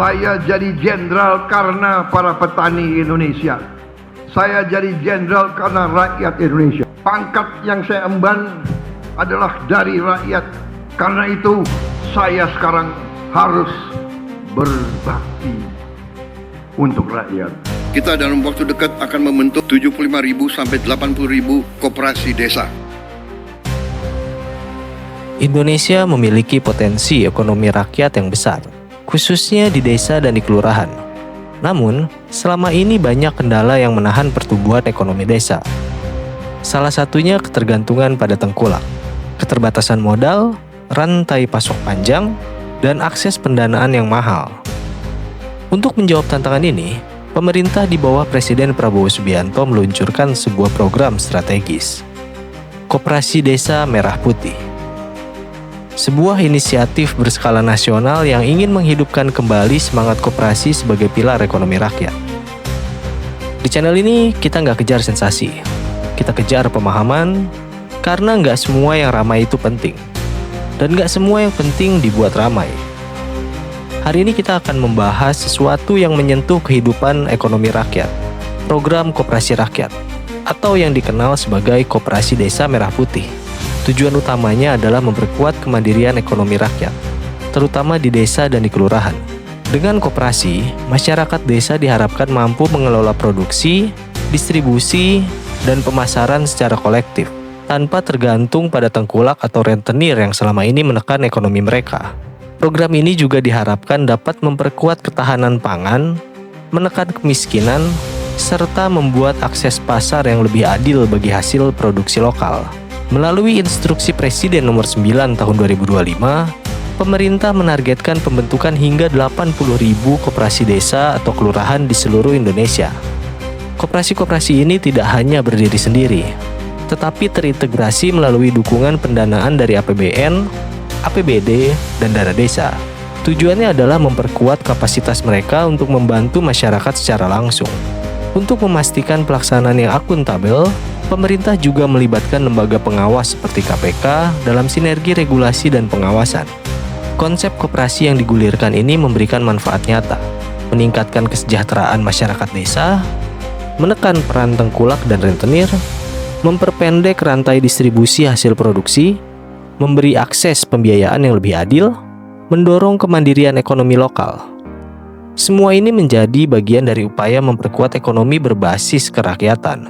Saya jadi jenderal karena para petani Indonesia. Saya jadi jenderal karena rakyat Indonesia. Pangkat yang saya emban adalah dari rakyat. Karena itu saya sekarang harus berbakti untuk rakyat. Kita dalam waktu dekat akan membentuk 75.000 sampai 80.000 koperasi desa. Indonesia memiliki potensi ekonomi rakyat yang besar, khususnya di desa dan di kelurahan. Namun, selama ini banyak kendala yang menahan pertumbuhan ekonomi desa. Salah satunya ketergantungan pada tengkulak, keterbatasan modal, rantai pasok panjang, dan akses pendanaan yang mahal. Untuk menjawab tantangan ini, pemerintah di bawah Presiden Prabowo Subianto meluncurkan sebuah program strategis, Koperasi Desa Merah Putih. Sebuah inisiatif berskala nasional yang ingin menghidupkan kembali semangat koperasi sebagai pilar ekonomi rakyat. Di channel ini, kita nggak kejar sensasi. Kita kejar pemahaman, karena nggak semua yang ramai itu penting. Dan nggak semua yang penting dibuat ramai. Hari ini kita akan membahas sesuatu yang menyentuh kehidupan ekonomi rakyat, program Koperasi Rakyat, atau yang dikenal sebagai Koperasi Desa Merah Putih. Tujuan utamanya adalah memperkuat kemandirian ekonomi rakyat, terutama di desa dan di kelurahan. Dengan koperasi, masyarakat desa diharapkan mampu mengelola produksi, distribusi, dan pemasaran secara kolektif, tanpa tergantung pada tengkulak atau rentenir yang selama ini menekan ekonomi mereka. Program ini juga diharapkan dapat memperkuat ketahanan pangan, menekan kemiskinan, serta membuat akses pasar yang lebih adil bagi hasil produksi lokal. Melalui Instruksi Presiden Nomor 9 Tahun 2025, pemerintah menargetkan pembentukan hingga 80.000 koperasi desa atau kelurahan di seluruh Indonesia. Koperasi-koperasi ini tidak hanya berdiri sendiri, tetapi terintegrasi melalui dukungan pendanaan dari APBN, APBD, dan dana desa. Tujuannya adalah memperkuat kapasitas mereka untuk membantu masyarakat secara langsung. Untuk memastikan pelaksanaan yang akuntabel, pemerintah juga melibatkan lembaga pengawas seperti KPK dalam sinergi regulasi dan pengawasan. Konsep koperasi yang digulirkan ini memberikan manfaat nyata, meningkatkan kesejahteraan masyarakat desa, menekan peran tengkulak dan rentenir, memperpendek rantai distribusi hasil produksi, memberi akses pembiayaan yang lebih adil, mendorong kemandirian ekonomi lokal. Semua ini menjadi bagian dari upaya memperkuat ekonomi berbasis kerakyatan,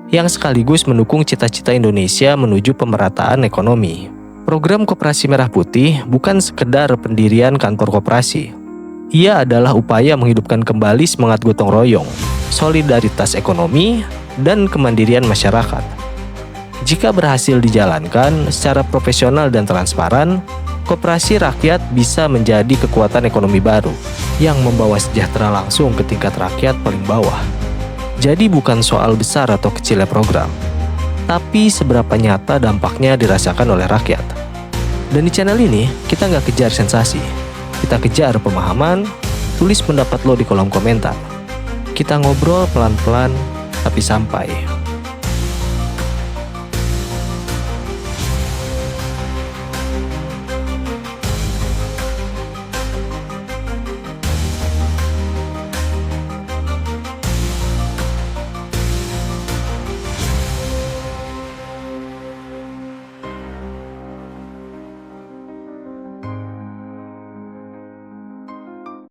yang sekaligus mendukung cita-cita Indonesia menuju pemerataan ekonomi. Program Koperasi Merah Putih bukan sekedar pendirian kantor koperasi. Ia adalah upaya menghidupkan kembali semangat gotong royong, solidaritas ekonomi, dan kemandirian masyarakat. Jika berhasil dijalankan secara profesional dan transparan, koperasi rakyat bisa menjadi kekuatan ekonomi baru yang membawa sejahtera langsung ke tingkat rakyat paling bawah. Jadi bukan soal besar atau kecilnya program, tapi seberapa nyata dampaknya dirasakan oleh rakyat. Dan di channel ini, kita nggak kejar sensasi. Kita kejar pemahaman. Tulis pendapat lo di kolom komentar. Kita ngobrol pelan-pelan, tapi sampai.